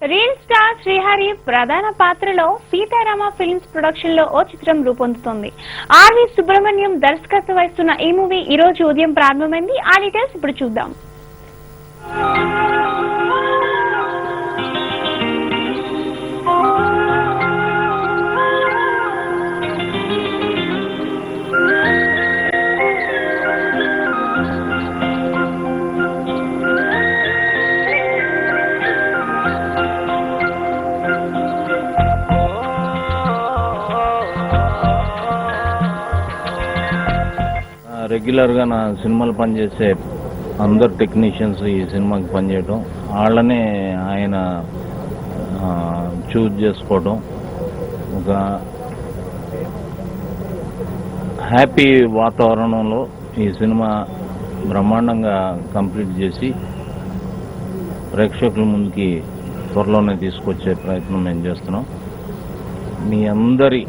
Reel star Srihari ప్రధాన పాత్రలో Sitarama films production లో ఓ చిత్రం రూపొందుతోంది. ఆర్వి సుబ్రహ్మణ్యం దర్శకత్వం వహిస్తున్న ఈ మూవీ ఈ రోజు ఉదయం ప్రారంభమైంది. ఆ డీటెయిల్స్ ఇప్పుడు చూద్దాం. రెగ్యులర్గా నా సినిమాలు పనిచేసే అందరు టెక్నీషియన్స్ ఈ సినిమాకి పనిచేయటం, వాళ్ళనే ఆయన చూజ్ చేసుకోవడం, ఒక హ్యాపీ వాతావరణంలో ఈ సినిమా బ్రహ్మాండంగా కంప్లీట్ చేసి ప్రేక్షకుల ముందుకి త్వరలోనే తీసుకొచ్చే ప్రయత్నం మేము చేస్తున్నాం. మీ అందరి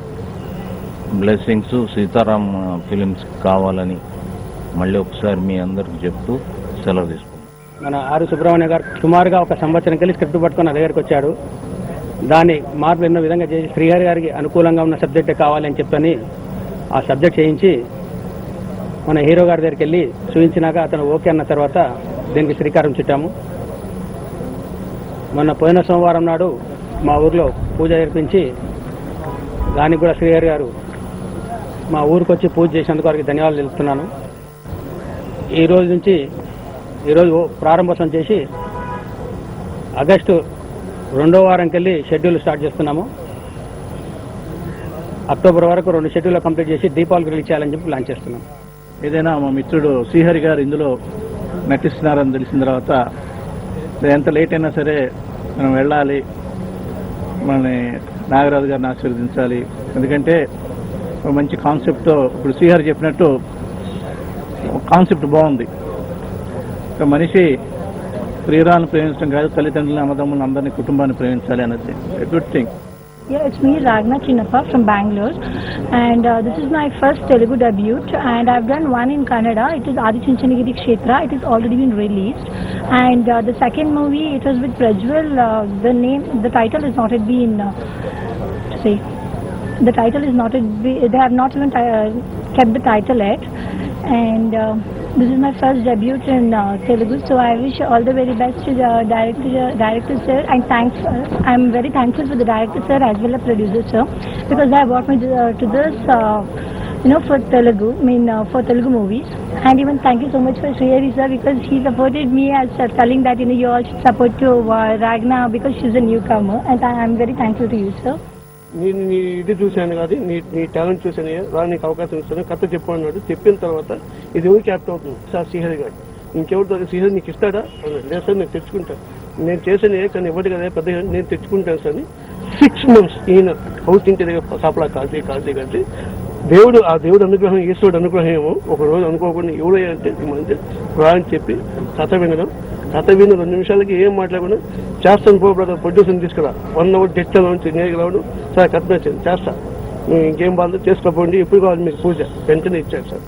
బ్లెస్సింగ్స్ సీతారాం ఫిలిమ్స్ కావాలని మళ్ళీ ఒకసారి మీ అందరికి చెప్తూ సెలవు తీసుకున్నాం. మన ఆర్ సుబ్రహ్మణ్య గారు సుమారుగా ఒక సంవత్సరం కలిసి స్క్రిప్ట్ పట్టుకుని నా దగ్గరికి వచ్చాడు. దాన్ని మార్పులు ఎన్నో విధంగా చేసి శ్రీహరి గారికి అనుకూలంగా ఉన్న సబ్జెక్టే కావాలని చెప్పని ఆ సబ్జెక్ట్ చేయించి మన హీరో గారి దగ్గరికి వెళ్ళి చూపించినాక అతను ఓకే అన్న తర్వాత దీనికి శ్రీకారం చుట్టాము. మొన్న పోయిన సోమవారం నాడు మా ఊర్లో పూజ జరిపించి దానికి కూడా శ్రీహరి గారు మా ఊరికి వచ్చి పూజ చేసినందుకు వారికి ధన్యవాదాలు తెలుపుతున్నాను. ఈరోజు ప్రారంభోత్సవం చేసి ఆగస్టు 2వ వారంకి వెళ్ళి షెడ్యూల్ స్టార్ట్ చేస్తున్నాము. అక్టోబర్ వరకు 2 షెడ్యూల్ కంప్లీట్ చేసి దీపావళికి రిలీజ్ చేయాలని చెప్పి ప్లాన్ చేస్తున్నాం. ఏదైనా మా మిత్రుడు శ్రీహరి గారు ఇందులో నటిస్తున్నారని తెలిసిన తర్వాత ఎంత లేట్ అయినా సరే మనం వెళ్ళాలి, మనని నాగరాజు గారిని ఆశీర్వదించాలి. ఎందుకంటే ఒక మంచి కాన్సెప్ట్తో ఇప్పుడు శ్రీహరి చెప్పినట్టు కాన్సెప్ట్ బాగుంది. ఒక మనిషి శ్రీరాన్ని ప్రేమించడం కాదు, తల్లిదండ్రులను అన్నదమ్ములను అందరినీ కుటుంబాన్ని ప్రేమించాలి అన్నది good thing. Yeah, it's me Ragna Chinnappa from Bangalore, and this is my first Telugu debut, and I've done one in Kannada. It is Adi Chunchanagiri Kshetra. It has already been released, and the second movie, it was with Prajwal. The title is not yet been the title is not yet they have not even kept the title yet, and this is my first debut in Telugu, so I wish all the very best to the director sir, and I'm very thankful for the director sir as well as producer sir, because they have brought me to this for Telugu, for Telugu movies. And even thank you so much for Shrihari sir, because he supported me as telling that you all should support to Ragna because she's a newcomer, and I am very thankful to you sir. నేను నీ ఇది చూశాను కాదు, నీ talent చూశాను, రా నీకు అవకాశం ఇస్తాను, కథ చెప్పన్నాడు. చెప్పిన తర్వాత ఇది ఎవరికి యాక్ట్ అవుతుంది సార్ శ్రీహరి గారు, ఇంకెవరితో శ్రీహరి నీకు ఇస్తాడా అన్నాడు. లేదు సార్ నేను తెచ్చుకుంటాను, నేను చేశాను కానీ ఇవ్వదు కదా పెద్ద నేను తెచ్చుకుంటాను సార్ అని 6 months ఈయన హౌస్ ఇంటి దగ్గర కాపలా కాల్చి ఆ దేవుడు అనుగ్రహం, ఈశ్వరుడు అనుగ్రహం ఏమో ఒక రోజు అనుకోకుండా ఎవడయ్యంటే మంచి రా అని చెప్పి కథ వినడం. కథ విన్న 2 నిమిషాలకి ఏం మాట్లాడకుండా చేస్తాను పో బ్రదర్, ప్రొడ్యూసర్ని తీసుకురా, 1 hour తెచ్చాను నుంచి నేరుగా రావడం. సార్ కథ నచ్చింది, చేస్తా, ఇంకేం బాధ చేసుకోపోండి, ఎప్పుడు కావాలి మీకు పూజ, వెంటనే ఇచ్చారు సార్.